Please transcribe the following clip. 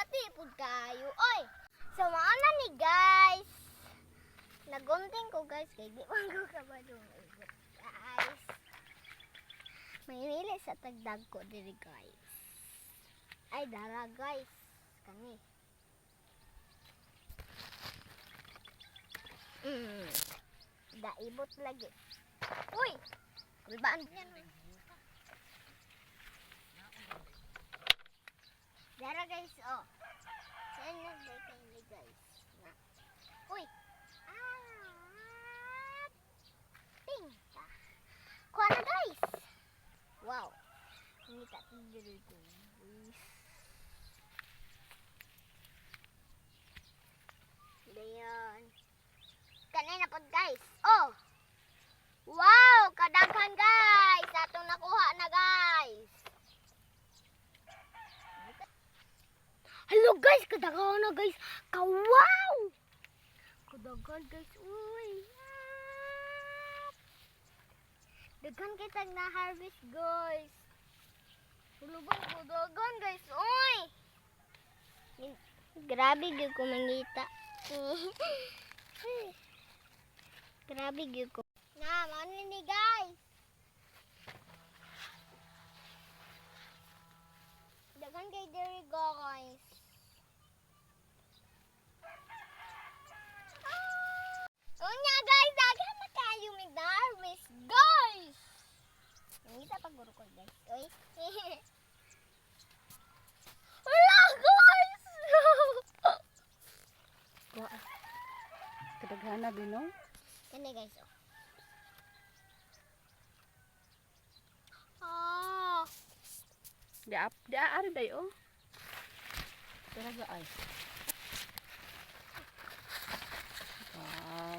Gatipod kayo. Oy! So, mauna ni guys. Nagunting ko guys. Kaya di man ko kabadong ibot guys. Mahinili sa tagdag ko diri guys. Ay, dara guys. Kani. Daibot lagi. Uy! Kulbaan yan. Dara guys, oh. Saan na kayo guys? Uy! Pinta. Kuha na guys! Wow! Hindi tatin dito guys. Dayan. Kanina po guys. Oh! Wow! Kadaghan guys! Atong nakuha na guys! Hello guys! Kadaghan na guys! Kawaw! Kadaghan guys! Uy! Daghan kitag na harvest guys! Hulubang kadaghan guys! Uy! Grabe gyud ko mangita. Grabe gyud ko. Na, mano ni guys. Daghan kay diri guys. Unya guys, daghan na kayo mig harvest guys. Ngita pag guro ko guys. Oy. Wala guys. Kadaghan na binong. Kani guys. Oh. Di ari dayo. Talaga ay. Wow.